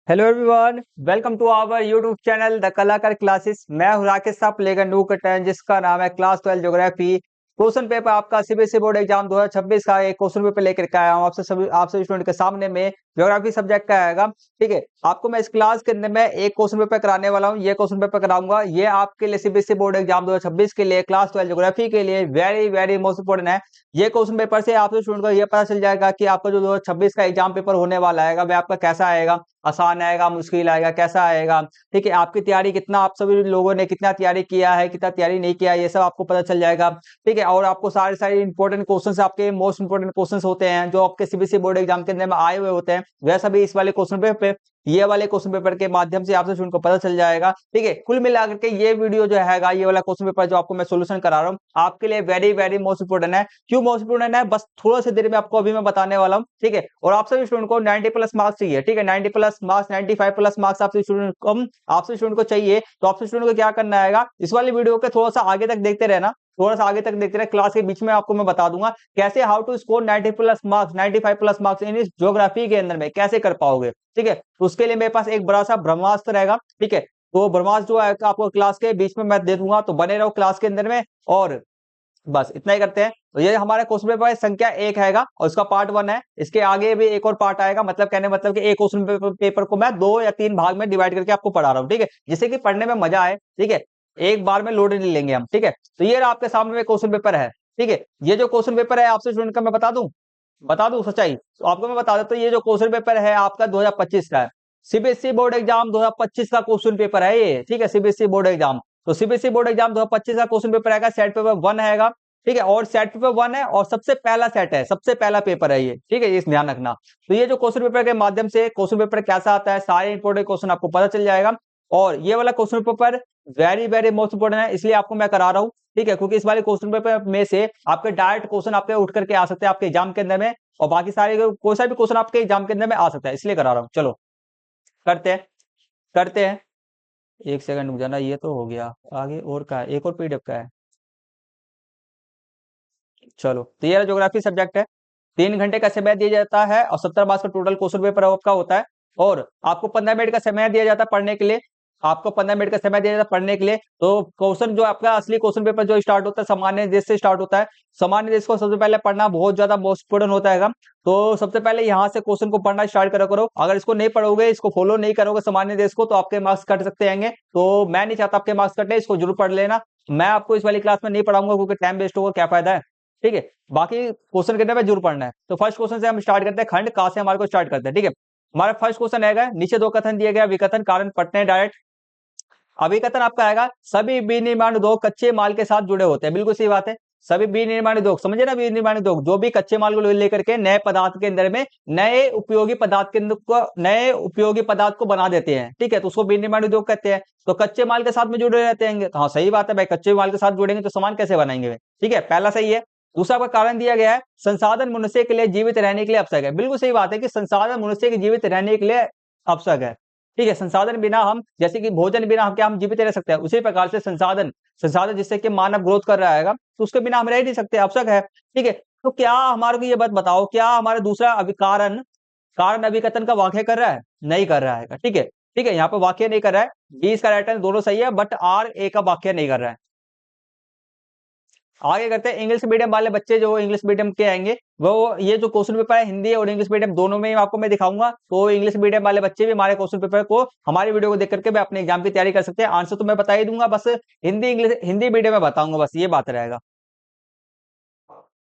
Hello everyone, welcome to our YouTube channel the Kalakar classes. मैं हूं राकेश साहब लेकर न्यू कटन, जिसका नाम है क्लास 12 ज्योग्राफी। क्वेश्चन पेपर आपका सीबीएसई बोर्ड एग्जाम 2026 का एक क्वेश्चन पेपर लेकर के आया हूं आप सभी स्टूडेंट के सामने में। ज्योग्राफी सब्जेक्ट का आएगा। ठीक है, आपको मैं इस क्लास के अंदर में एक क्वेश्चन पेपर कराने वाला हूं। ये क्वेश्चन पेपर कराऊंगा, ये आपके लिए सीबीएसई बोर्ड एग्जाम 2026 के लिए क्लास 12 ज्योग्राफी के लिए वेरी वेरी मोस्ट इंपोर्टेंट है। ये क्वेश्चन पेपर से आप स्टूडेंट को ये पता चल जाएगा कि आपका जो 2026 का एग्जाम पेपर होने वाला है वह आपका कैसा आएगा, आसान आएगा, मुश्किल आएगा, कैसा आएगा। ठीक है, आपकी तैयारी कितना, आप सभी लोगों ने कितना तैयारी किया है, कितना तैयारी नहीं किया है, ये सब आपको पता चल जाएगा। ठीक है, और आपको सारे सारे इंपॉर्टेंट क्वेश्चंस, आपके मोस्ट इंपॉर्टेंट क्वेश्चंस होते हैं जो आपके सीबीएसई बोर्ड एग्जाम के अंदर में आए हुए होते हैं, वह सभी इस वाले क्वेश्चन पेपर, ये वाले क्वेश्चन पेपर के माध्यम से आपसे स्टूडेंट को पता चल जाएगा। ठीक है, कुल मिलाकर के ये वीडियो जो है ये वाला क्वेश्चन पेपर जो आपको मैं सोल्यूशन करा रहा हूँ आपके लिए वेरी वेरी मोस्ट इंपोर्टेंट है। क्यों मोस्ट इंपोर्टेंट है, बस थोड़ा सी देर में आपको अभी मैं बताने वाला हूँ। ठीक है, और आप सभी स्टूडेंट को 90 प्लस मार्क्स चाहिए। ठीक है, 90 प्लस मार्क्स, 95 प्लस मार्क्स आपसे स्टूडेंट को चाहिए। तो आपसे स्टूडेंट को क्या करना है, इस वाली वीडियो के थोड़ा सा आगे तक देखते रहना, थोड़ा सा आगे तक देखते रहे। क्लास के बीच में आपको मैं बता दूंगा कैसे how to score 90 plus marks, 95 plus marks in geography के अंदर में कैसे कर पाओगे। ठीक है, तो उसके लिए मेरे पास एक बड़ा सा ब्रह्मास्त्र रहेगा। ठीक है, तो ब्रह्मास्त्र जो है आपको क्लास के बीच में मैं दे दूंगा, तो बने रहो क्लास के अंदर में। और बस इतना ही करते हैं। तो ये हमारा क्वेश्चन पेपर संख्या 1 हैगा और इसका पार्ट 1 है। इसके आगे भी एक और पार्ट आएगा, मतलब कहने मतलब कि एक क्वेश्चन पेपर को मैं 2 या 3 भाग में डिवाइड करके आपको पढ़ा रहा हूँ। ठीक है, जिससे कि पढ़ने में मजा आए। ठीक है, एक बार में लोड नहीं लेंगे हम। ठीक है, तो ये आपके सामने में क्वेश्चन पेपर है। ठीक है, ये जो क्वेश्चन पेपर है आपसे स्टूडेंट का मैं बता दूं सच्चाई, तो आपको मैं बता देता हूँ, ये जो क्वेश्चन पेपर है आपका 2025 का है। सीबीएसई बोर्ड एग्जाम 2025 का क्वेश्चन पेपर है ये। ठीक है, सीबीएसई बोर्ड एग्जाम, तो सीबीएसई बोर्ड एग्जाम 2025 का क्वेश्चन पेपर आएगा, सेट पेपर 1 है। ठीक है, और सेट पेपर 1 है और सबसे पहला सेट है, सबसे पहला पेपर है ये। ठीक है, ये ध्यान रखना। तो ये जो क्वेश्चन पेपर के माध्यम से क्वेश्चन पेपर कैसा आता है, सारे इंपोर्टेंट क्वेश्चन आपको पता चल जाएगा। और ये वाला question paper very very most important है, इसलिए आपको मैं करा रहा हूँ। ठीक है, क्योंकि इस वाले क्वेश्चन पेपर में से आपके डायरेक्ट क्वेश्चन आपके उठ करके आ सकते हैं आपके एग्जाम के अंदर में, और बाकी सारे कोई सा भी क्वेश्चन आपके एग्जाम के अंदर में आ सकता है, इसलिए करा रहा हूँ। चलो करते हैं, करते हैं। एक सेकंड रुक जाना, ये तो हो गया। आगे और का है, एक और पीडीएफ का है। चलो, तो ये ज्योग्राफी सब्जेक्ट है। 3 घंटे का समय दिया जाता है और 70 मार्क्स का टोटल क्वेश्चन पेपर आपका होता है। और आपको 15 मिनट का समय दिया जाता है पढ़ने के लिए। आपको 15 मिनट का समय दिया जाता है पढ़ने के लिए। तो क्वेश्चन जो आपका असली क्वेश्चन पेपर जो स्टार्ट होता है सामान्य देश से स्टार्ट होता है। सामान्य देश को सबसे पहले पढ़ना बहुत ज्यादा मोस्ट इंपोर्टेंट होता है। तो सबसे पहले यहाँ से क्वेश्चन को पढ़ना स्टार्ट करो करो। अगर इसको नहीं पढ़ोगे, इसको फॉलो नहीं करोगे सामान्य देश को, तो आपके मार्क्स कट सकते हैं। तो मैं नहीं चाहता आपके मार्क्स कटे, इसको जरूर पढ़ लेना। मैं आपको इस वाली क्लास में नहीं पढ़ाऊंगा क्योंकि टाइम वेस्ट होगा, क्या फायदा है। ठीक है, बाकी क्वेश्चन करने में जरूर पढ़ना है। तो फर्स्ट क्वेश्चन से हम स्टार्ट करते हैं, खंड का से हमारे को स्टार्ट करते हैं। ठीक है, हमारा फर्स्ट क्वेश्चन आएगा, नीचे 2 कथन दिए गए, विकथन कारण पढ़ते डायरेक्ट। अभिकथन आपका आएगा, सभी विनिर्माण उद्योग कच्चे माल के साथ जुड़े होते हैं। बिल्कुल सही बात है, सभी विनिर्माण उद्योग, समझे ना, विनिर्माण उद्योग जो भी कच्चे माल को लेकर के नए पदार्थ के अंदर में नए उपयोगी पदार्थ के अंदर को, नए उपयोगी पदार्थ को बना देते हैं। ठीक है, तो उसको विनिर्माण उद्योग कहते हैं। तो कच्चे माल के साथ में जुड़े रहते हैं। हाँ सही बात है भाई, कच्चे माल के साथ जुड़ेंगे तो सामान कैसे बनाएंगे। ठीक है, पहला सही है। दूसरा का कारण दिया गया है, संसाधन मनुष्य के लिए जीवित रहने के लिए आवश्यक है। बिल्कुल सही बात है कि संसाधन मनुष्य के जीवित रहने के लिए आवश्यक है। ठीक है, संसाधन बिना हम, जैसे कि भोजन बिना हम क्या हम जीवित रह सकते हैं, उसी प्रकार से संसाधन, संसाधन जिससे कि मानव ग्रोथ कर रहा है तो उसके बिना हम रह नहीं सकते, आवश्यक है। ठीक है, तो क्या हमारे को ये बात बताओ, क्या हमारा दूसरा कारण, कारण अभिकथन का वाक्य कर रहा है, नहीं कर रहा है। ठीक है, ठीक है, यहाँ पे वाक्य नहीं कर रहा है। बी इसका राइट आंसर, दोनों सही है, बट आर ए का वाक्य नहीं कर रहा है। आगे करते हैं, इंग्लिश मीडियम वाले बच्चे जो इंग्लिश मीडियम के आएंगे, वो ये जो क्वेश्चन पेपर है हिंदी और इंग्लिश मीडियम दोनों में आपको मैं दिखाऊंगा। तो इंग्लिश मीडियम वाले बच्चे भी हमारे क्वेश्चन पेपर को, हमारी वीडियो को देख करके भी अपने एग्जाम की तैयारी कर सकते हैं। आंसर तो मैं बता ही दूंगा, बस हिंदी इंग्लिश, हिंदी मीडियम में बताऊंगा, बस ये बात रहेगा।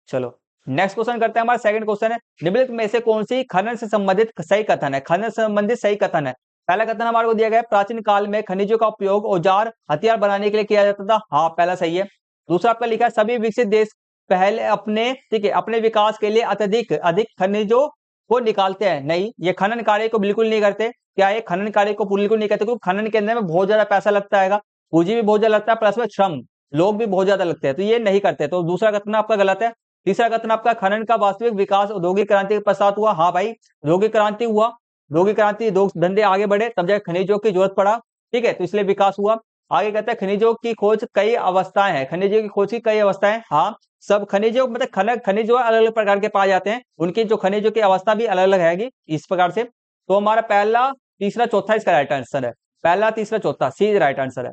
चलो नेक्स्ट क्वेश्चन करते हैं, हमारा सेकंड क्वेश्चन है, निम्नलिखित में से कौन सी खनन से संबंधित सही कथन है, खनन से संबंधित सही कथन है। पहला कथन हमारे को दिया गया है, प्राचीन काल में खनिजों का उपयोग औजार हथियार बनाने के लिए किया जाता था। हाँ पहला सही है। दूसरा आपका लिखा है, सभी विकसित देश पहले अपने, ठीक है, अपने विकास के लिए अत्यधिक अधिक खनिजों को निकालते हैं। नहीं, ये खनन कार्य को बिल्कुल नहीं करते। क्या ये खनन कार्य को बिल्कुल नहीं करते, क्योंकि खनन के अंदर में बहुत ज्यादा पैसा लगता है, पूंजी भी बहुत ज्यादा लगता है, प्लस में श्रम, लोग भी बहुत ज्यादा लगते हैं, तो ये नहीं करते। तो दूसरा कथन आपका गलत है। तीसरा कथन आपका, खनन का वास्तविक विकास औद्योगिक क्रांति के पश्चात हुआ। हाँ भाई, औद्योगिक क्रांति हुआ, औद्योगिक क्रांति, धंधे आगे बढ़े, तब जाकर खनिजों की जरूरत पड़ा। ठीक है, तो इसलिए विकास हुआ। आगे कहते हैं, खनिजों की खोज कई अवस्थाएं हैं, खनिजों की खोज की कई अवस्थाएं। हाँ, सब खनिजों मतलब खनिज जो अलग अलग प्रकार के पाए जाते हैं, उनकी जो खनिजों की अवस्था भी अलग अलग है इस प्रकार से। तो हमारा पहला तीसरा चौथा इसका राइट आंसर है। पहला तीसरा चौथा सी राइट आंसर है।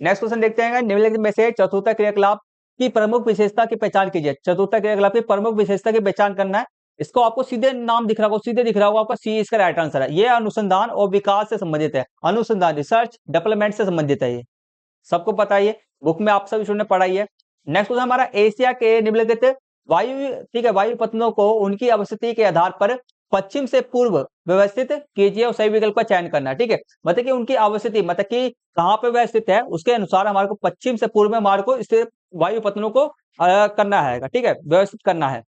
नेक्स्ट क्वेश्चन देखते हैं, निम्नलिखित में से चतुर्थ क्रियाकलाप की प्रमुख विशेषता की पहचान कीजिए। चतुर्थ क्रियाकलाप की प्रमुख विशेषता की पहचान करना है। इसको आपको सीधे नाम दिख रहा होगा, सीधे दिख रहा होगा आपका, सी इसका राइट आंसर है। ये अनुसंधान और विकास से संबंधित है, अनुसंधान रिसर्च डेवलपमेंट से संबंधित है, ये सबको पता है, ये बुक में आप सभी स्टूडेंट ने पढ़ाई है। नेक्स्ट क्वेश्चन हमारा, एशिया के निम्नलिखित वायु, ठीक है, वायु पतनों को उनकी अवस्थिति के आधार पर पश्चिम से पूर्व व्यवस्थित कीजिए और सही विकल्प का चयन करना है। ठीक है, मतलब कि उनकी अवस्थिति, मतलब कि कहां पे वह स्थित है, उसके अनुसार हमारे को पश्चिम से पूर्व में हमारे को स्थित वायु पतनों को करना है, ठीक है, व्यवस्थित करना है।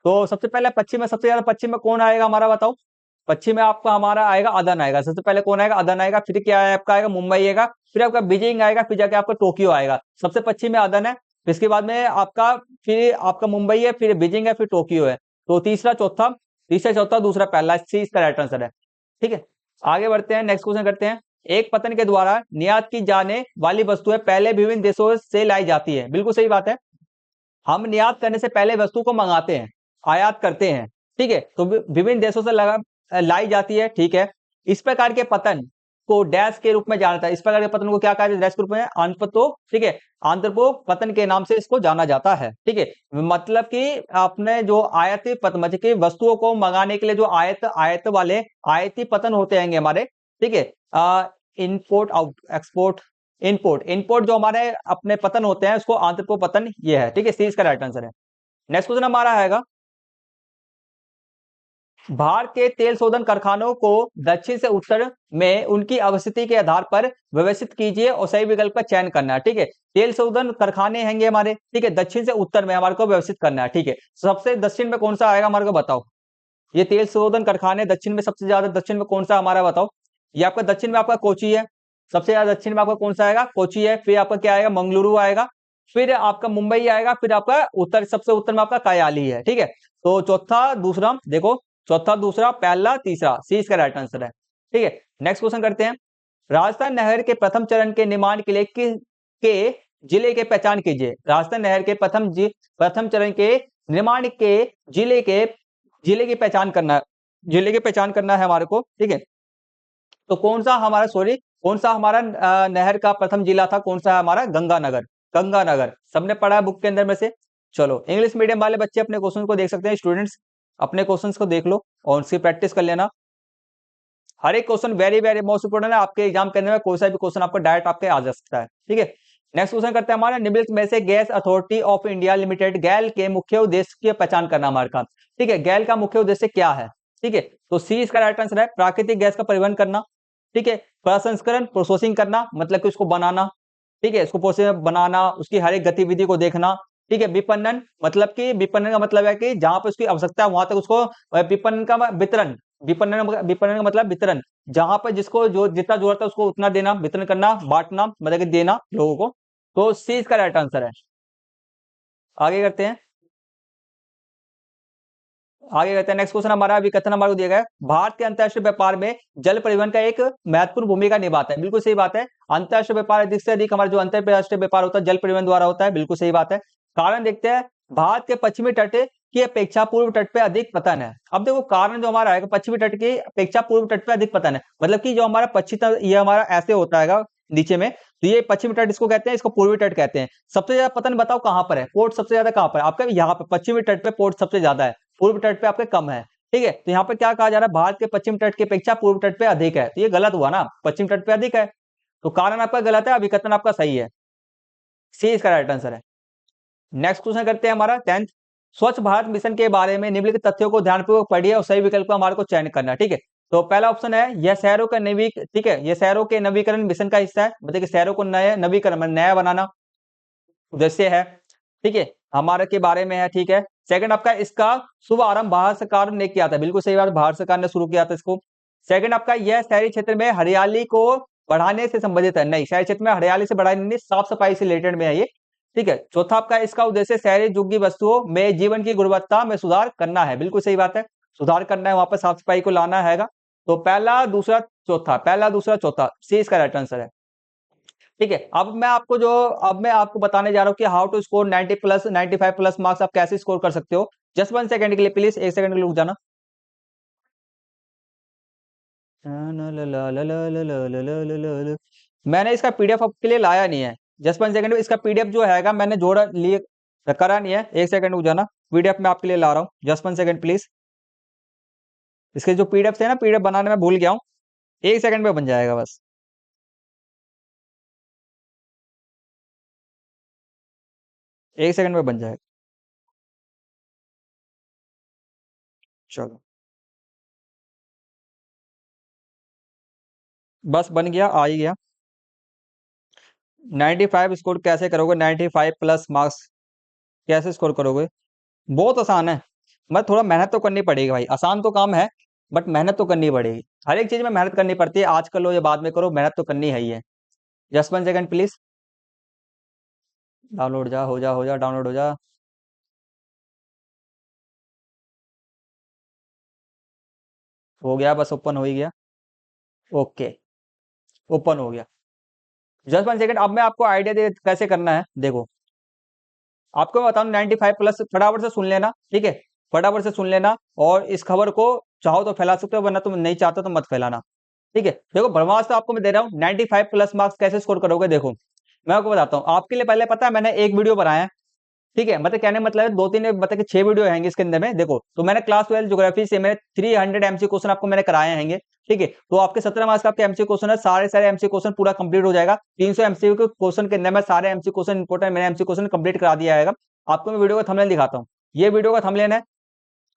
तो सबसे पहले पश्चिम में, सबसे ज्यादा पश्चिम में कौन आएगा हमारा, बताओ। पश्चिम में आपका हमारा आएगा अदन आएगा, सबसे पहले कौन आएगा, अदन आएगा, फिर क्या है आपका आएगा मुंबई आएगा, फिर आपका बीजिंग आएगा, फिर जाके आपका टोक्यो आएगा। सबसे पश्चिम में अदन है, फिर इसके बाद में आपका, फिर आपका मुंबई है, फिर बीजिंग है, फिर टोक्यो है। तो तीसरा चौथा, तीसरा चौथा दूसरा पहला, सी इसका राइट आंसर है। ठीक है, आगे बढ़ते हैं, नेक्स्ट क्वेश्चन करते हैं। एक पतन के द्वारा निर्यात की जाने वाली वस्तुएं पहले विभिन्न देशों से लाई जाती है। बिल्कुल सही बात है, हम निर्यात करने से पहले वस्तु को मंगाते हैं, आयात करते हैं, ठीक है, तो विभिन्न देशों से लाई जाती है। ठीक है, इस प्रकार के पतन को डैश के रूप में जाना जाता है, इस प्रकार के पतन को क्या कहा जाता है, डैश के रूप में, आंतरपतो, ठीक है, आंतरपो पतन के नाम से इसको जाना जाता है। ठीक है, मतलब कि आपने जो आयाती पतन, मतलब कि वस्तुओं को मंगाने के लिए जो आयत आयत वाले आयती पतन होते हैं हमारे, ठीक है, import out export import import जो हमारे अपने पतन होते हैं उसको आंतरपो पतन ये है। ठीक है, सी इसका राइट आंसर है। नेक्स्ट क्वेश्चन हमारा आएगा, भारत के तेल शोधन कारखानों को दक्षिण से उत्तर में उनकी अवस्थिति के आधार पर व्यवस्थित कीजिए और सही विकल्प का चयन करना है। ठीक है, तेल शोधन कारखाने हैंगे हमारे, ठीक है, दक्षिण से उत्तर में हमारे को व्यवस्थित करना है। ठीक है, सबसे दक्षिण में कौन सा आएगा हमारे को बताओ, ये तेल शोधन कारखाने दक्षिण में, सबसे ज्यादा दक्षिण में कौन सा हमारा बताओ। ये आपका दक्षिण में आपका कोची है, सबसे ज्यादा दक्षिण में आपका कौन सा आएगा, कोची है, फिर आपका क्या आएगा, मंगलुरु आएगा, फिर आपका मुंबई आएगा, फिर आपका उत्तर, सबसे उत्तर में आपका कयाली है। ठीक है, तो चौथा दूसरा देखो, चौथा दूसरा पहला तीसरा, सी इसका राइट आंसर है। ठीक है, नेक्स्ट क्वेश्चन करते हैं, राजस्थान नहर के प्रथम चरण के निर्माण के लिए के जिले के पहचान कीजिए। राजस्थान नहर के प्रथम चरण के निर्माण के जिले की पहचान करना है, जिले की पहचान करना है हमारे को। ठीक है, तो कौन सा हमारा, सॉरी, कौन सा हमारा नहर का प्रथम जिला था, कौन सा है हमारा, गंगानगर। गंगानगर सबने पढ़ा है बुक के अंदर में से। चलो, इंग्लिश मीडियम वाले बच्चे अपने क्वेश्चन को देख सकते हैं, स्टूडेंट्स अपने क्वेश्चंस को देख लो और उसकी प्रैक्टिस कर लेना। हर एक question very very most important है, आपके एग्जाम करने में कोई सा भी क्वेश्चन आपको डायरेक्ट आपके आ जा सकता है। ठीक है, नेक्स्ट क्वेश्चन करते हैं हमारा, निम्नलिखित में से gas authority of India limited गैल के मुख्य उद्देश्य की पहचान करना हमारे काम। ठीक है, गैल का मुख्य उद्देश्य क्या है। ठीक है, तो सी इसका राइट आंसर है, प्राकृतिक गैस का परिवहन करना। ठीक है, प्रसंस्करण प्रोसेसिंग करना, मतलब कि उसको बनाना, ठीक है, इसको प्रोसेस बनाना, उसकी हर एक गतिविधि को देखना। ठीक है, विपणन, मतलब कि विपणन का मतलब है कि जहां पर उसकी आवश्यकता है वहां तक उसको, विपणन का वितरण, विपणन का मतलब वितरण, जहां पर जिसको जो जितना जरूरत है उसको उतना देना, वितरण करना, बांटना, मतलब कि देना लोगों को। तो सी इसका राइट आंसर है। आगे करते हैं, आगे करते हैं, नेक्स्ट क्वेश्चन हमारा अभी कथन हमारे को दिया गया है, भारत के अंतरराष्ट्रीय व्यापार में जल परिवहन का एक महत्वपूर्ण भूमिका निभाता है। बिल्कुल सही बात है, अंतरराष्ट्रीय व्यापार अधिक से अधिक हमारा जो अंतरराष्ट्रीय व्यापार होता है जल परिवहन द्वारा होता है। बिल्कुल सही बात है। कारण देखते हैं, भारत के पश्चिमी तट की अपेक्षा पूर्व तट पे अधिक पतन है। अब देखो कारण जो हमारा आएगा, पश्चिमी तट की अपेक्षा पूर्व तट पे अधिक पतन है, मतलब कि जो हमारा पश्चिमी तट ये हमारा ऐसे होता है नीचे में, तो ये पश्चिमी तट इसको कहते हैं, इसको पूर्वी तट कहते हैं। सबसे ज्यादा पतन बताओ कहां पर है, पोर्ट सबसे ज्यादा कहां पर है आपका, यहाँ पे पश्चिमी तट पे पोर्ट सबसे ज्यादा है, पूर्व तट पे आपके कम है। ठीक है, तो यहाँ पे क्या कहा जा रहा है, भारत के पश्चिम तट की अपेक्षा पूर्व तट पे अधिक है, तो ये गलत हुआ ना, पश्चिम तट पे अधिक है, तो कारण आपका गलत है, अभिकथन आपका सही है, सी इसका राइट आंसर है। नेक्स्ट क्वेश्चन करते हैं हमारा 10th, स्वच्छ भारत मिशन के बारे में निम्नलिखित तथ्यों को ध्यानपूर्वक पढ़िए और सही विकल्प का हमारे को चयन करना है। ठीक है, तो पहला ऑप्शन है, यह शहरों का ठीक है, यह शहरों के नवीकरण मिशन का हिस्सा है, मतलब कि शहरों को नए नवीकरण नया बनाना उद्देश्य है। ठीक है, हमारे के बारे में है। ठीक है, सेकंड आपका, इसका शुभ आरंभ भारत सरकार ने किया था। बिल्कुल सही बात, भारत सरकार ने शुरू किया था इसको। सेकंड आपका, यह शहरी क्षेत्र में हरियाली को बढ़ाने से संबंधित है। नहीं, शहरी क्षेत्र में हरियाली से बढ़ाने नहीं, साफ सफाई से रिलेटेड में है ये। ठीक है, चौथा आपका, इसका उद्देश्य शहरी झुग्गी वस्तुओं में जीवन की गुणवत्ता में सुधार करना है। बिल्कुल सही बात है, सुधार करना है, वहां पर साफ सफाई को लाना है। तो पहला दूसरा चौथा, पहला दूसरा चौथा, सी इसका राइट आंसर है। ठीक है, अब मैं आपको बताने जा रहा हूँ कि how to score 90 plus 95 plus marks आप कैसे स्कोर कर सकते हो। जस्ट 1 सेकंड के लिए प्लीज, 1 सेकंड के लिए रुक जाना। मैंने इसका पीडीएफ आपके लिए लाया नहीं है। जस्ट 1 सेकंड, इसका पीडीएफ जो हैगा मैंने जोड़ा लिए करा नहीं है। 1 सेकंड रुक जाना, पीडीएफ मैं आपके लिए ला रहा हूँ। Just 1 second please. इसके जो पीडीएफ थे ना, पीडीएफ बनाने में भूल गया हूँ। 1 सेकंड में बन जाएगा बस। 1 सेकंड में बन जाएगा। चलो बस बन गया, आ ही गया। 95 स्कोर कैसे करोगे? 95 प्लस मार्क्स कैसे स्कोर करोगे? बहुत आसान है। मैं थोड़ा मेहनत तो करनी पड़ेगी भाई, आसान तो काम है बट मेहनत तो करनी पड़ेगी। हर एक चीज में मेहनत करनी पड़ती है, आज कर लो या बाद में करो, मेहनत तो करनी है ही है। Just 1 second please. डाउनलोड जा, हो जा डाउनलोड हो जा। हो गया, बस ओपन हो ही गया। ओके, ओपन हो गया। जस्ट 1 सेकंड, अब मैं आपको आइडिया दे कैसे करना है, देखो। आपको मैं बताऊं 95 प्लस, फटाफट से सुन लेना, ठीक है। फटाफट से सुन लेना, और इस खबर को चाहो तो फैला सकते हो, वरना तुम नहीं चाहते तो मत फैलाना, ठीक है। देखो ब्रह्मास्त्र आपको मैं दे रहा हूँ, 95 प्लस मार्क्स कैसे स्कोर करोगे, देखो। मैं आपको बताता हूँ, आपके लिए पहले पता है मैंने एक वीडियो बनाया है, ठीक है। मतलब कहने का मतलब है 2-3 मतलब कि 6 वीडियो आएंगे इसके अंदर में, देखो। तो मैंने क्लास 12 ज्योग्राफी से मैंने 300 एमसी क्वेश्चन आपको मैंने कराए हैंगे, ठीक है। तो आपके 17 मार्क्स का आपके एमसी क्वेश्चन है, सारे एमसी क्वेश्चन पूरा कंप्लीट हो जाएगा। 300 एमसी के क्वेश्चन के अंदर में सारे एमसी क्वेश्चन इंपोर्टेंट मैंने एमसी क्वेश्चन कंप्लीट करा दिया है। आपको मैं वीडियो का थंबनेल दिखाता हूँ। ये वीडियो का थंबनेल है,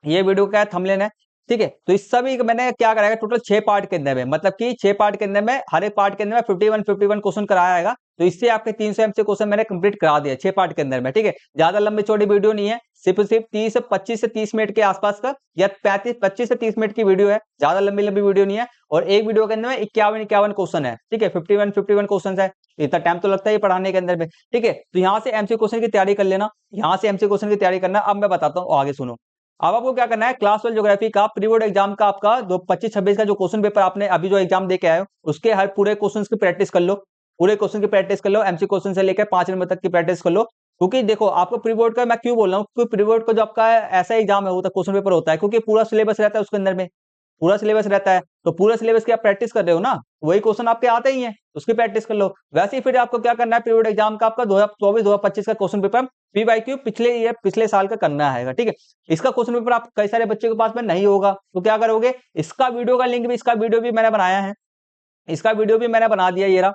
ये वीडियो का थंबनेल है, ठीक है। तो इस सभी का मैंने क्या कराया, टोटल 6 पार्ट के अंदर में, मतलब कि 6 पार्ट के अंदर में, हर एक पार्ट के अंदर में 51 क्वेश्चन कराया है। तो इससे आपके 300 एमसी क्वेश्चन मैंने कंप्लीट करा दिया 6 पार्ट के अंदर में, ठीक है। ज्यादा लंबी चौड़ी वीडियो नहीं है, सिर्फ 25 से 30 मिनट के आसपास का, या 25 से 30 मिनट की वीडियो है, ज्यादा लंबी लंबी वीडियो नहीं है। और एक वीडियो के अंदर में 51 क्वेश्चन है, ठीक है। 51 क्वेश्चन है, इतना टाइम तो लगता है पढ़ाने के अंदर में, ठीक है। तो यहाँ से एमसी क्वेश्चन की तैयारी कर लेना, यहाँ से एमसी क्वेश्चन की तैयारी करना। अब मैं बताता हूँ, आगे सुनो। अब आपको क्या करना है, क्लास 12 ज्योग्राफी का प्री बोर्ड एग्जाम का आपका जो 25-26 का जो क्वेश्चन पेपर आपने अभी जो एग्जाम दे के आए हो, उसके हर पूरे क्वेश्चंस की प्रैक्टिस कर लो। पूरे क्वेश्चन की प्रैक्टिस कर लो, एमसी क्वेश्चन से लेकर 5 नंबर तक की प्रैक्टिस कर लो। क्योंकि देखो आपको प्री बोर्ड का मैं क्यों बोल रहा हूँ, क्योंकि प्री बोर्ड का जो आपका ऐसा एग्जाम है, होता क्वेश्चन पेपर होता है, क्योंकि पूरा सिलेबस रहता है उसके अंदर में, पूरा सिलेबस रहता है। तो पूरा सिलेबस की आप प्रैक्टिस कर रहे हो ना, वही क्वेश्चन आपके आते ही हैं, उसकी प्रैक्टिस कर लो। वैसे ही फिर आपको क्या करना है, पीरियड एग्जाम का आपका 2024-2025 का क्वेश्चन पेपर पीवाईक्यू पिछले ईयर पिछले साल का करना है, ठीक है। इसका क्वेश्चन पेपर आप कई सारे बच्चे के पास में नहीं होगा, तो क्या करोगे, इसका वीडियो का लिंक भी, इसका वीडियो भी मैंने बनाया है, इसका वीडियो भी मैंने बना दिया, ये रहा।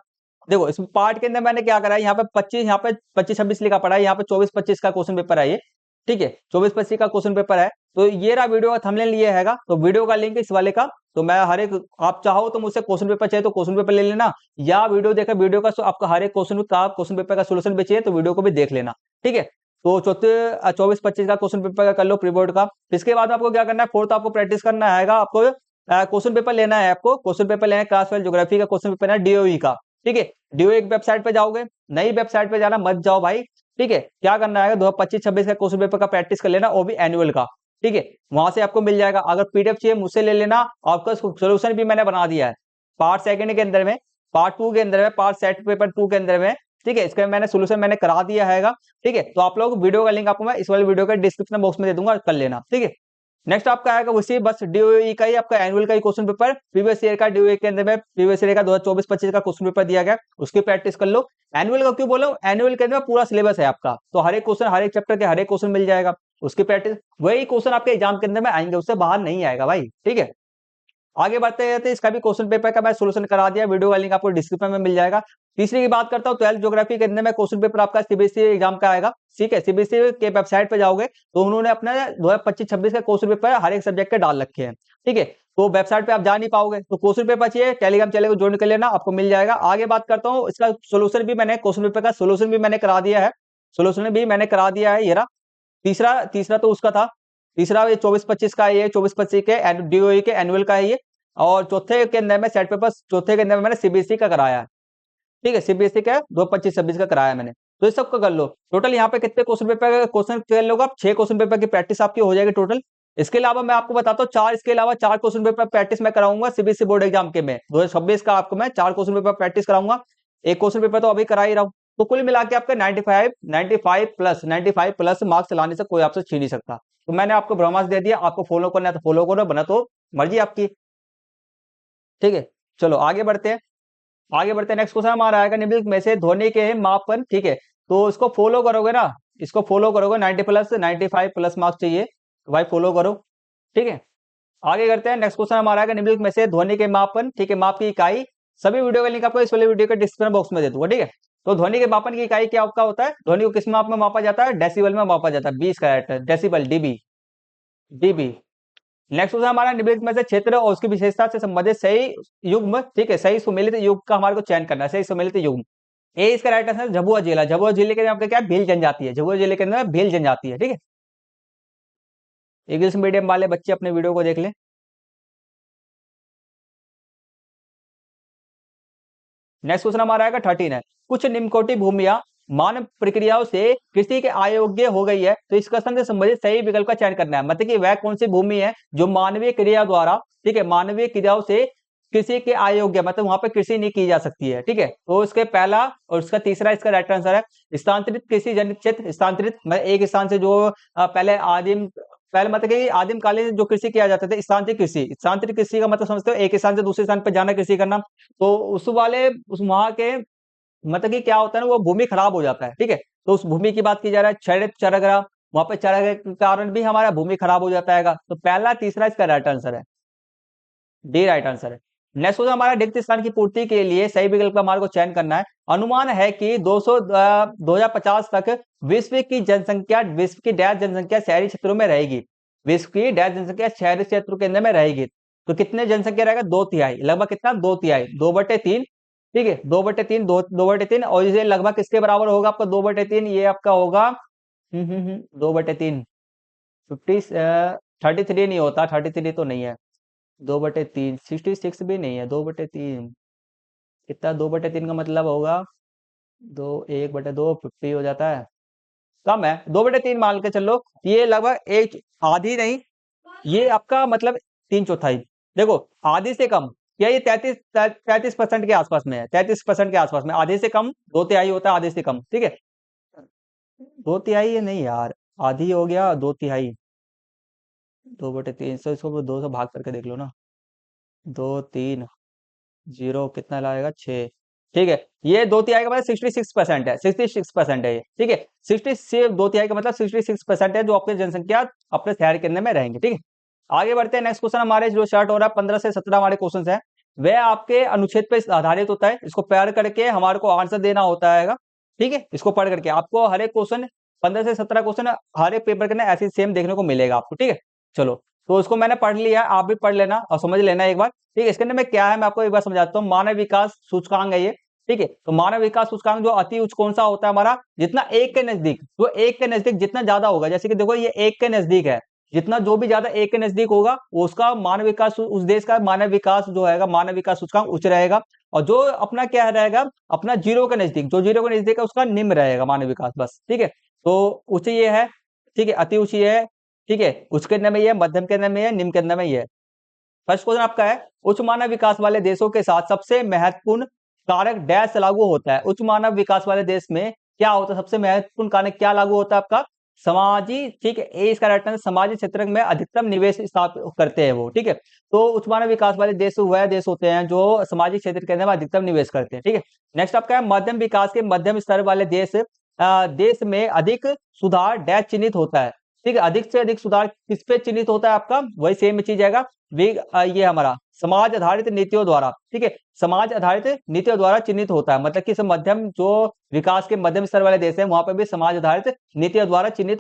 देखो इस पार्ट के अंदर मैंने क्या करा है, यहाँ पे 25, यहाँ पे 25-26 लिखा पड़ा है, यहाँ पे 24-25 का क्वेश्चन पेपर है ये, ठीक है। 24-25 का क्वेश्चन पेपर है। तो ये रहा वीडियो का थंबनेल, ये हैगा। तो वीडियो का लिंक इस वाले का, तो मैं हर एक, आप चाहो तो मुझसे क्वेश्चन पेपर चाहिए तो क्वेश्चन पेपर ले लेना, या वीडियो देखकर वीडियो का आपका हर एक क्वेश्चन पेपर का सोल्यूशन भी चाहिए तो वीडियो को भी देख लेना, ठीक है। तो 24-25 का क्वेश्चन पेपर का कर लो प्री बोर्ड का। इसके बाद आपको क्या करना है, फोर्थ आपको प्रैक्टिस करना है, आपको क्वेश्चन पेपर लेना है, आपको क्वेश्चन पेपर लेना है क्लास 12 ज्योग्राफी का क्वेश्चन पेपर है डीओई का, ठीक है। डीओई की वेबसाइट पे जाओगे, नई वेबसाइट पे जाना मत जाओ भाई, ठीक है। क्या करना है, 2025-26 का क्वेश्चन पेपर का प्रैक्टिस कर लेना, वो भी एनुअल का, ठीक है। वहां से आपको मिल जाएगा, अगर पीडीएफ चाहिए मुझसे ले लेना। आपका सोल्यूशन भी मैंने बना दिया है पार्ट सेकंड के अंदर में, पार्ट 2 के अंदर में, पार्ट सेट पेपर 2 के अंदर में, ठीक है। इसका मैंने सोल्यूशन मैंने करा दिया है, ठीक है। तो आप लोग वीडियो का लिंक आपको मैं इस वाले वीडियो के डिस्क्रिप्शन बॉक्स में दे दूंगा, कर लेना, ठीक है। नेक्स्ट आपका आएगा उसी बस डीओई का ही, आपका एनुअल का ही क्वेश्चन पेपर, प्रीवियस ईयर का डीओई के अंदर में, प्रीवियस ईयर का 2024-25 का क्वेश्चन पेपर दिया गया, उसकी प्रैक्टिस कर लो। एनुअल का क्यों बोलो, एनुअल के अंदर पूरा सिलेबस है आपका, तो हर एक क्वेश्चन, हर एक चैप्टर के हर एक क्वेश्चन मिल जाएगा, उसकी प्रैक्टिस, वही क्वेश्चन आपके एग्जाम के अंदर में आएंगे, उससे बाहर नहीं आएगा भाई, ठीक है। आगे बढ़ते रहते, इसका भी क्वेश्चन पेपर का मैं सोल्यूशन करा दिया, वीडियो का लिंक आपको डिस्क्रिप्शन में मिल जाएगा। तीसरी की बात करता हूँ, 12th ज्योग्राफी के अंदर में क्वेश्चन पेपर आपका सीबीएसई एग्जाम का आएगा, ठीक है। सीबीएसई के वेबसाइट पे जाओगे तो उन्होंने अपना 2025-26 का क्वेश्चन पेपर हर एक सब्जेक्ट के डाल रखे हैं, ठीक है। तो वेबसाइट पे आप जा नहीं पाओगे, तो क्वेश्चन पेपर चाहिए, टेलीग्राम चैनल को ज्वाइन कर लेना, आपको मिल जाएगा। आगे बात करता हूँ, इसका सोल्यूशन भी मैंने, क्वेश्चन पेपर का सोल्यूशन भी मैंने करा दिया है, सोल्यूशन भी मैंने करा दिया है, ये रहा। तीसरा तीसरा तो उसका था, तीसरा ये 24-25 का, ये 24-25 के डीओई के एनुअल का है ये। और चौथे के अंदर में सेट पेपर, चौथे के अंदर में मैंने सीबीएसई का कराया है, ठीक है। सीबीएसई का 2025-26 का कराया मैंने, तो इस सब का कर लो। टोटल यहाँ पे कितने क्वेश्चन पेपर क्वेश्चन कर लोगे आप, 6 क्वेश्चन पेपर की प्रैक्टिस आपकी हो जाएगी टोटल। इसके अलावा मैं आपको बताता हूँ, इसके अलावा 4 क्वेश्चन पेपर प्रैक्टिस मैं कराऊंगा सीबीएसई बोर्ड एग्जाम के में 2026 का, आपको मैं 4 क्वेश्चन पेपर प्रैक्टिस कराऊंगा। एक क्वेश्चन पेपर तो अभी करा ही रहा हूँ। तो कुल मिला के आपका 95 प्लस मार्क्स लाने से कोई आपसे छीन नहीं सकता। तो मैंने आपको ब्रह्मास्त्र दे दिया, आपको फॉलो करना है तो फॉलो करो, बना तो मर्जी आपकी। ठीक है, चलो आगे बढ़ते हैं। नेक्स्ट क्वेश्चन हमारा आएगा निम्नलिखित में से ध्वनि के मापन, ठीक है, तो इसको फॉलो करोगे ना, इसको फॉलो करोगे 90 प्लस 95 प्लस मार्क्स चाहिए, तो भाई फॉलो करो, ठीक है। आगे करते हैं, नेक्स्ट क्वेश्चन हमारा आएगा निम्नलिखित में से ध्वनि के मापन, ठीक है, माप की इकाई, सभी वीडियो का लिंक आपको इस वाले वीडियो के डिस्क्रिप्शन बॉक्स में दे दूंगा, ठीक है। तो ध्वनि के मापन की इकाई क्या आपका होता है, ध्वनि को किस माप में मापा जाता है, डेसिबल में मापा जाता है, 20 character decibel, dB, dB. Next question हमारा निम्नलिखित में से क्षेत्र और उसकी विशेषता से संबंधित सही युग्म, ठीक है, सही सुमेलित युग्म का हमारे को चयन करना है, सही सुमेलित युग्म। ए इसका राइट आंसर झबुआ जिला, झबुआ जिले के अंदर आपका क्या है, भील जनजाति है, झबुआ जिले के अंदर भील जनजाति है, ठीक है। इंग्लिश मीडियम वाले बच्चे अपने वीडियो को देख लें। नेक्स्ट क्वेश्चन हमारा आएगा 13 है, कुछ निम्नकोटि भूमिया मानव प्रक्रियाओं से कृषि के अयोग्य हो गई है, तो इस क्वेश्चन से संबंधित सही विकल्प का चयन करना है, मतलब कि वह कौन सी भूमि है जो मानवीय क्रिया द्वारा, ठीक है, मानवीय क्रियाओं से कृषि के अयोग्य, मतलब वहां पर कृषि नहीं की जा सकती है, ठीक है। तो इसके पहला और उसका तीसरा इसका राइट आंसर है स्थानांतरित कृषि जनित क्षेत्र, स्थानांतरित मतलब एक स्थान से जो पहले मतलब कि आदिम कालीन जो कृषि किया जाता था, स्थानांतरित कृषि, स्थानांतरित कृषि का मतलब समझते हो एक स्थान से दूसरे स्थान पर जाना कृषि करना। तो उस वाले उस वहां के मतलब कि क्या होता है ना, वो भूमि खराब हो जाता है, ठीक है। तो उस भूमि की बात की जा रहा है, क्षरित चरागाह, वहां पे चरागाह के कारण भी हमारा भूमि खराब हो जाता है। तो पहला तीसरा इसका राइट आंसर है, डी राइट आंसर है। नेक्स्ट क्वेश्चन हमारा रिक्त स्थान की पूर्ति के लिए सही विकल्प का हमारे को चयन करना है। अनुमान है कि 2050 तक विश्व की जनसंख्या, विश्व की डैश जनसंख्या शहरी क्षेत्रों में रहेगी, विश्व की डैश जनसंख्या शहरी क्षेत्रों के अंदर में रहेगी। तो कितने जनसंख्या रहेगा, 2/3, लगभग कितना, 2/3, 2/3, ठीक है, 2/3, 2/3। और ये लगभग किसके बराबर होगा आपका 2/3, ये आपका होगा 2/3, 33 नहीं होता, 33 तो नहीं है, 2/3, 66 भी नहीं है, 2/3 कितना, 2/3 का मतलब होगा 1/2, 50 हो जाता है, कम है, 2/3 मान के चलो, ये लगभग एक आधी नहीं, ये आपका मतलब 3/4। देखो आधी से कम, या ये 33% के आसपास में है, 33% के आसपास में, आधे से कम 2/3 होता है, आधे से कम, ठीक है। 2/3 ये नहीं यार, आधी हो गया 2/3, 2/3 इसको 2 से भाग करके देख लो ना, 2 3 0 कितना लाएगा, 6, ठीक है। ये 2/3 का मतलब 66% है, 66% है ये, ठीक है। 66 2/3 का मतलब 66% है जो अपनी जनसंख्या अपने शहर के अंदर में रहेंगे, ठीक है। आगे बढ़ते हैं, नेक्स्ट क्वेश्चन हमारे जो स्टार्ट हो रहा है 15 से 17 हमारे क्वेश्चन है, वह आपके अनुच्छेद पर आधारित होता है, इसको पढ़ करके हमारे को आंसर देना होता है, ठीक है। इसको पढ़ करके आपको हर एक क्वेश्चन 15 से 17 क्वेश्चन हर एक पेपर के अंदर ऐसे सेम देखने को मिलेगा आपको, ठीक है। चलो, तो इसको मैंने पढ़ लिया, आप भी पढ़ लेना और समझ लेना एक बार, ठीक है। इसके अंदर में क्या है मैं आपको एक बार समझाता हूँ। मानव विकास सूचकांक है ये, ठीक है। तो मानव विकास सूचकांक जो अति उच्च कौन सा होता है हमारा, जितना एक के नजदीक, जो एक के नजदीक जितना ज्यादा होगा, जैसे कि देखो ये एक के नजदीक है, जितना जो भी ज्यादा एक के नजदीक होगा वो उसका मानव विकास, उस देश का मानव विकास जो है मानव विकास सूचकांक उच्च रहेगा। और जो अपना क्या रहेगा, अपना जीरो के नजदीक, जो जीरो के नजदीक है उसका निम्न रहेगा मानव विकास, बस, ठीक है। तो उच्च ये है, ठीक है, अति उच्च ये है, ठीक है, उच्च के अंदर में ये है, मध्यम के अंदर में ये, निम्न के अंदर में ये है। फर्स्ट क्वेश्चन आपका है, उच्च मानव विकास वाले देशों के साथ सबसे महत्वपूर्ण कारक डैश लागू होता है। उच्च मानव विकास वाले देश में क्या होता है, सबसे महत्वपूर्ण कारक क्या लागू होता है आपका, समाजी, ठीक है, ए इसका राइट आंसर, समाजी क्षेत्र में अधिकतम निवेश स्थापित करते हैं वो, ठीक है। तो उच्च मानव विकास वाले देश वह देश होते हैं जो सामाजिक क्षेत्र के अंदर में अधिकतम निवेश करते हैं, ठीक है। नेक्स्ट आपका है, मध्यम विकास के मध्यम स्तर वाले देश, देश में अधिक सुधार डैश चिन्हित होता है, ठीक है। अधिक से अधिक सुधार किस पे चिन्हित होता है आपका, वही सेम चीज आएगा, ये हमारा समाज आधारित नीतियों द्वारा, ठीक है, समाज आधारित नीतियों द्वारा चिन्हित होता है। मतलब कि मध्यम जो विकास के मध्यम स्तर वाले देश हैं वहां पर भी समाज आधारित नीतियों द्वारा चिन्हित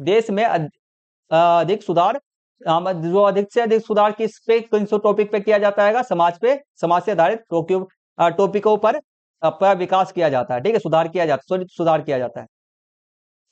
देश में अधिक सुधार, जो अधिक से अधिक सुधार किस पे, किन टॉपिक पे किया जाता है, समाज पे, समाज से आधारित टॉपिकों पर आपका विकास किया जाता है, ठीक है, सुधार किया जाता है, सुधार किया जाता है।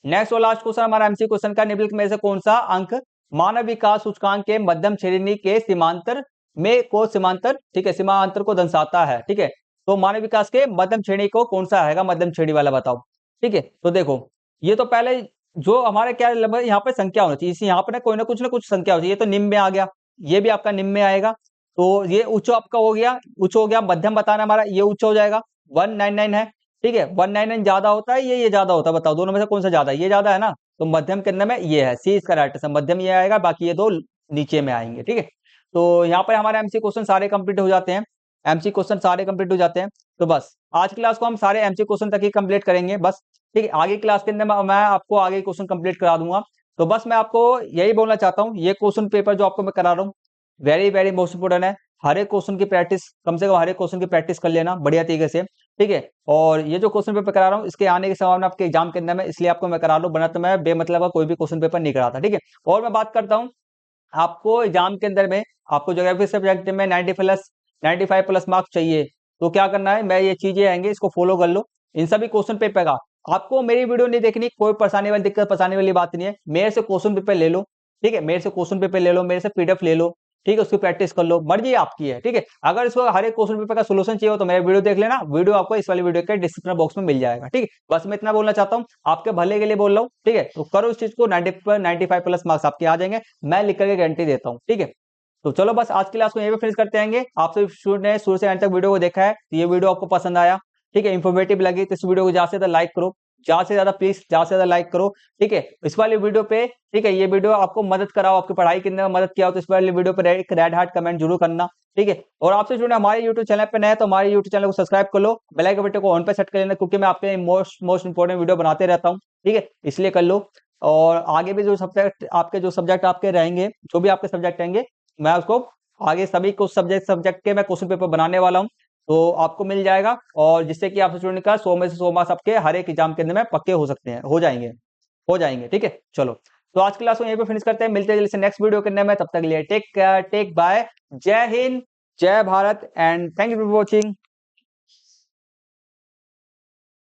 नेक्स्ट और लास्ट क्वेश्चन हमारा एमसी क्वेश्चन का, निम्नलिखित में से कौन सा अंक मानव विकास सूचकांक के मध्यम श्रेणी के सीमांतर सीमांतर, ठीक है, सीमांतर को दर्शाता है, ठीक है। तो मानव विकास के मध्यम श्रेणी को कौन सा आएगा, मध्यम श्रेणी वाला बताओ, ठीक है। तो देखो ये तो पहले जो हमारे क्या यहाँ पे संख्या होनी चाहिए, इसी यहाँ पे ना कुछ संख्या हो चाहिए, ये तो निम्न में आ गया, ये भी आपका निम्न में आएगा। तो ये उच्च आपका हो गया, उच्च हो गया, मध्यम बताना हमारा, ये उच्च हो जाएगा, 199 है, ठीक है। 199 ज्यादा होता है, ये ज्यादा होता है, बताओ दोनों में से कौन सा ज्यादा है, ये ज्यादा है ना। तो मध्यम के अंदर में ये है, सी इसका राइट आंसर, मध्यम ये आएगा, बाकी ये दो नीचे में आएंगे, ठीक है। तो यहाँ पर हमारे एमसी क्वेश्चन सारे कंप्लीट हो जाते हैं, एमसी क्वेश्चन सारे कंप्लीट हो जाते हैं। तो बस आज की क्लास को हम सारे एमसी क्वेश्चन तक ही कंप्लीट करेंगे बस, ठीक है। आगे क्लास के अंदर मैं आपको आगे क्वेश्चन कंप्लीट करा दूंगा। तो बस मैं आपको यही बोलना चाहता हूँ, ये क्वेश्चन पेपर जो आपको मैं करा रहा हूँ वेरी वेरी मोस्ट इंपोर्टेंट है। हर एक क्वेश्चन की प्रैक्टिस, कम से कम हर एक क्वेश्चन की प्रैक्टिस कर लेना बढ़िया तरीके से, ठीक है। और ये जो क्वेश्चन पेपर करा रहा हूँ इसके आने की संभावना आपके एग्जाम के अंदर में, इसलिए आपको मैं करा लूँ, बना तो मैं बेमतलब का कोई भी क्वेश्चन पेपर नहीं कराता, ठीक है। और मैं बात करता हूँ आपको एग्जाम के अंदर में, आपको ज्योग्राफी सब्जेक्ट में 95 प्लस मार्क्स चाहिए, तो क्या करना है, मैं ये चीजें आएंगे इसको फॉलो कर लो। इन सभी क्वेश्चन पेपर का आपको मेरी वीडियो नहीं देखनी, कोई परेशानी वाली दिक्कत परेशानी वाली बात नहीं है, मेरे से क्वेश्चन पेपर ले लो, ठीक है। मेरे से क्वेश्चन पेपर ले लो, मेरे से पीडीएफ ले लो, ठीक है। उसकी प्रैक्टिस कर लो, मर्जी आपकी है, ठीक है। अगर इसको हर एक क्वेश्चन पेपर का सोल्यूशन चाहिए हो तो मेरा वीडियो देख लेना, वीडियो आपको इस वाली वीडियो के डिस्क्रिप्शन बॉक्स में मिल जाएगा, ठीक है। बस मैं इतना बोलना चाहता हूँ, आपके भले के लिए बोल रहा हूँ, ठीक है। तो करो इस चीज को, 95 प्लस मार्क्स आपके आ जाएंगे, मैं लिख करके गारंटी देता हूँ, ठीक है। तो चलो बस आज की क्लास को यहीं पे फिनिश करते हैं। आपसे स्टूडेंट ने शुरू से एंड तक वीडियो को देखा है तो ये वीडियो आपको पसंद आया, ठीक है, इन्फॉर्मेटिव लगी तो इस वीडियो को ज्यादा से ज्यादा लाइक करो, ज्यादा से ज्यादा प्लीज ज्यादा से ज्यादा लाइक करो, ठीक है। इस वाली वीडियो पे, ठीक है, ये वीडियो आपको मदद कराओ, आपकी पढ़ाई करने में मदद किया हो तो इस वाली वीडियो पर एक रेड हार्ट कमेंट जरूर करना, ठीक है। और आपसे स्टूडेंट हमारे यूट्यूब चैनल पे नए तो हमारे यूट्यूब चैनल को सब्सक्राइब कर लो, बेल आइकन बटन को ऑन पे सेट कर लेना, क्योंकि मैं आपके मोस्ट इंपोर्टेंट वीडियो बनाते रहता हूँ, ठीक है, इसलिए कर लो। और आगे भी जो सब्जेक्ट आपके रहेंगे, जो भी आपके सब्जेक्ट रहेंगे, मैं उसको आगे सभी कुछ सब्जेक्ट के मैं क्वेश्चन पेपर बनाने वाला हूँ, तो आपको मिल जाएगा। और जिससे कि आपसे स्टूडेंट का 100 में से 100 मार्क्स आपके हर एक एग्जाम के अंदर में पक्के हो सकते हैं, हो जाएंगे, ठीक है। चलो तो आज की क्लास को यहीं पे फिनिश करते हैं, मिलते हैं जल्दी से नेक्स्ट वीडियो के अंदर में, तब तक के लिए टेक केयर, टेक बाय, जय हिंद, जय Bharat and thank you for watching.